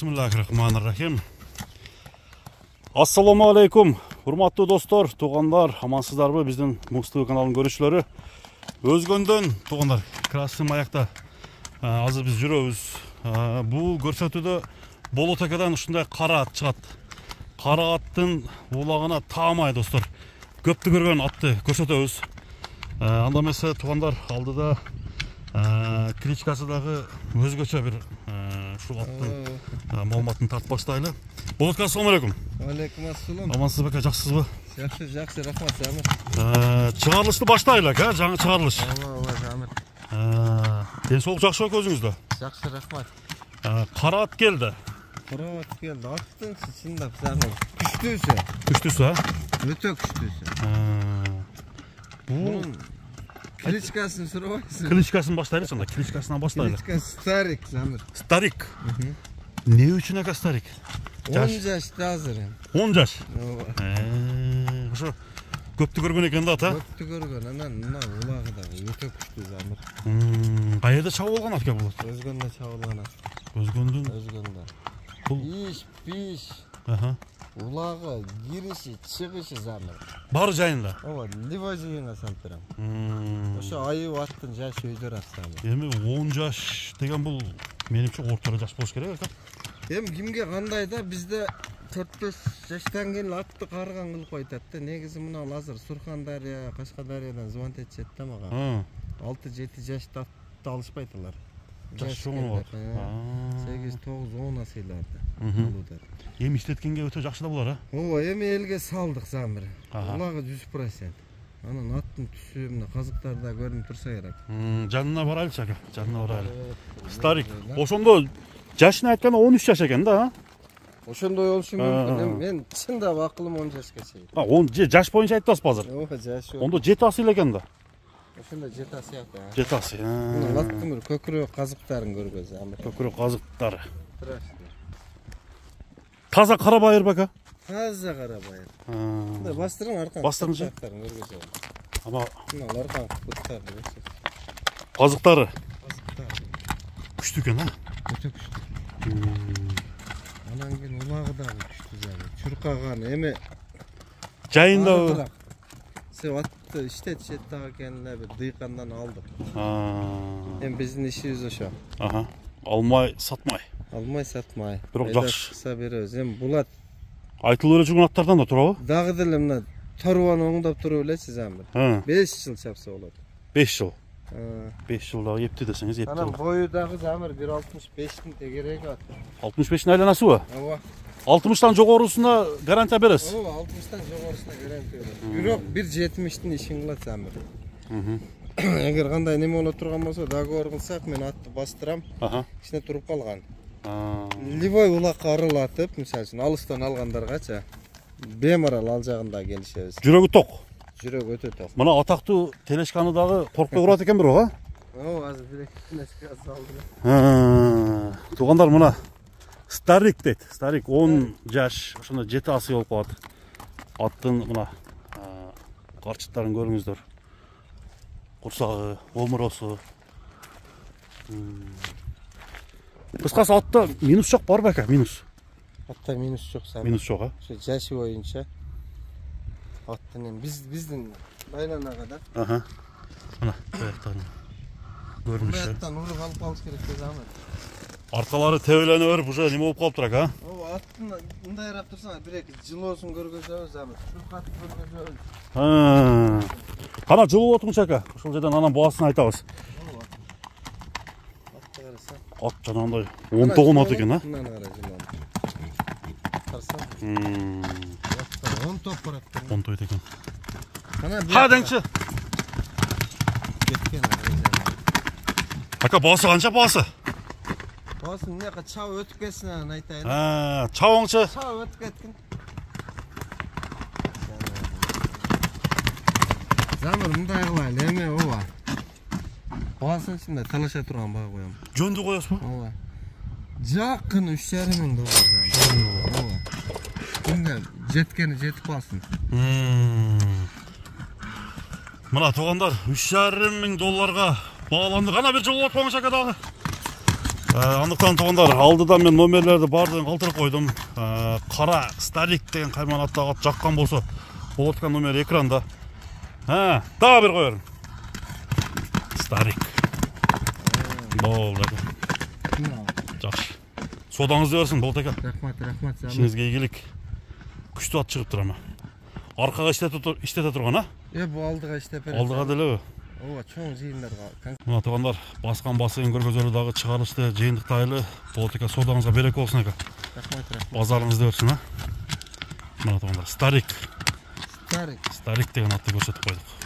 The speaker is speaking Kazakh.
Bismillahirrahmanirrahim. Assalamu alaikum. Hurmatlı dostlar, туғандар, амансыздарбы біздің Муз-ТV каналының көрушілері. Өзгөндөн туғандар, Красный маякта азыр біз жүрөбүз. Бул көрсөтүүдө Болотакадан ушундай кара ат чыгат. Кара аттын улагына таамай достор. Көптү көргөн атты көрсөтөбүз. Анда эмесе туғандар алдыда кличкасы дагы өзгөчө бир ушул аттын маалыматын тартып баштайлы. Болотка, ассаламу алейкум. Алейкум ассалам. Амансыз бака, жакшысызбы? Жакшы, рахмат, Жамир. Чыгарылышты баштайлы, жаңы чыгарылыш. Ооба, Жамир. Ден соолук жакшы бака өзүңүздө? Жакшы, рахмат. Кара ат келди. Кара ат келди. Аттын чындап Жамир. Күчтүүсү. Күчтүүсү, Өтө күчтүүсү. Бул кличкасын сурабайсың. Кличкасын баштайлы сонда, кличкасынан баштайлы. Кличка Старик, Жамир. Старик. Не үчүн ака Старик? 10 жашта азыр. 10 жаш. Ооба. Ошо көптү көргөн экен да ата. Көптү көргөн, анан мына улагы да өтө күчтүү Жамир. Кайерде чабылган ат болот? Өзгөндө чабылган ат. Өзгөндө. Бул Пиш. Улагы, кириши, чыгышы Жамир. Баары жайында. Ооба, ливой жыйынга салып берем. Ошо айып аттын жашы өйдөр аттан. Эми 10 жаш деген бул менимче ортора жаш болуш керек экен. Эми кимге кандай да бизде 4-5 жаштан кийин атты карыган кылып койтат да. Негизи мына азыр Сурхандария, Кашкадариядан звонок этишет да мага. 6-7 жашта атты алышпайт алар. Жаш чоң. 8, 9, 10 асыйларды алуудар. Эми иштеткенге өтө жакшы да болор, а? Ооба, эми элге салдык Замир. Улагы 100%. Анан аттын түсү мына казыктарда көрүнүп турса керек. Жанына барайлычы ака, жанына барайлы. Старик, ошондо жашын айтканда 13 жаш экен да, а? Ошондой болушу мүмкүн. Мен чындап акылым 10 жашка чейин. 10 жаш боюнча айтасызбы азыр? Ооба, жашы. Ондо 7 асыл экен да. Ошондо 7 асыяк. 7 асы. Мына аттын көкүрөк казыктарын көргөз. Көкүрөк казыктары. Страшно. Таза кара байыр бака. Таза кара байыр. Мына бастырың аркан. Бастырыңчы. Көргөз. Ама мына аркан буттарды көрсөт. Казыктары. Күчтүү экен, а? Өтө күчтүү. Анан кийин улагы да күчтүү жагы. Чуркаган эми жайында. Се атты иштетишет дагы экен, бир дыйкандан алдык. Эми биздин ишибиз ошо. Алмай сатмай. Алмай сатмай. Бирок жакшы. Кыса беребиз. Эми булат айтылып эле жүргөн аттардан да турабы? Дагы деле мына торубаны оңдоп туруп элесиз Замир. 5 жыл чапса болот. 5 жыл. 5 жылда епти десеңиз епти. Анан бою дагы Замир 1.65-тин тегереги ат. 65-тин айланасыбы? Ооба. 60-тан жогорусуна гарантия бересиз? Ооба, 60-тан жогорусуна гарантия берем. Бирок 1.70-тин ишин кылат Замир. Эгер кандай неме боло турган болсо, договор кылсак, мен атты бастырам. Кичине туруп калган. Ливой улакка арылатып, мисалы үчүн алыстан алгандаргача бемарал ал жагында келишебиз. Жүрөгү ток. Жүрөк өтө ток. Мына атактуу Телешканы дагы коркпой урат экен бирок, а? Ооба, азыр бир Телешка салды. Тугандар, мына Старик дейт. Старик 10 жаш, ошондо 7 асы болуп калат. Аттын мына карчыттарын көрүңүздөр. Курсагы, омуросу. Кыскасы атта минус жок бар бака, минус. Атта минус жок, Замир. Минус жок, а? Ошо жашы боюнча аттын биздин байланага да. Мына бияктан көрүнүшү. Бияктан уруп алып калыш керек да Замир. Аркалары тебелене берип уже неме болуп калыптыр ака, а? Ооба, аттын мындайрап турсаң, бир-эки жылоосун көргөзөбүз Замир. Чуркатып көргөзөбүз. Кана жылып отуңчу ака. Ошол жерден анан баасын айтабыз. Ооба. Атты караса. Ат жанагындай 19 ат экен, а? Мынаны кара жылам. Караса. 10 топ барат. 10 топ экен. Ха деңчи. Кеткен. Ака, баасы канча баасы? Баасы мынаяка чап өтүп кетсин анан айтайын. Чабыңчы. Чап өтүп кеткен. Замир, мындай кылайлы, эме ооба. Баасын ичинде талаша турган баа коем. Жөндү коесузбу? Ооба. Жакын 3,5 миң доллар Замир. Ооба. Кимге жеткени жетип калсын. Мына тугандар, 3,5 миң долларга бааланды. Кана бир жолуп атпаңыз ака дагы. Андықтан туғандар, алдыда мен номерлерді бардығын қалтырып қойдым. Қара Старик деген қайман аттағы жаққан болса, бұл отқан номер экранда. Тағы бір қойырын. Старик. Болды. Жақсы. Содаңызды берсін, болды екен. Рахмат. Ішіңізге игілік. Күшті ат шығып тұр ама. Арқаға іштете тұрған, а? Бұл алдыға іштеп береді. Алдыға дәлі бі? Ова, чоң жиындарға. Мына туғандар, басқан басығын көргөзөлідағы шығарылышты жиындық тайлы. Болды екен, содаңызға берек болсын екен. Рахмат. Базарыңызды берсін, а? Мына туғандар, Старик Старик деген атты көрсетіп қойдық.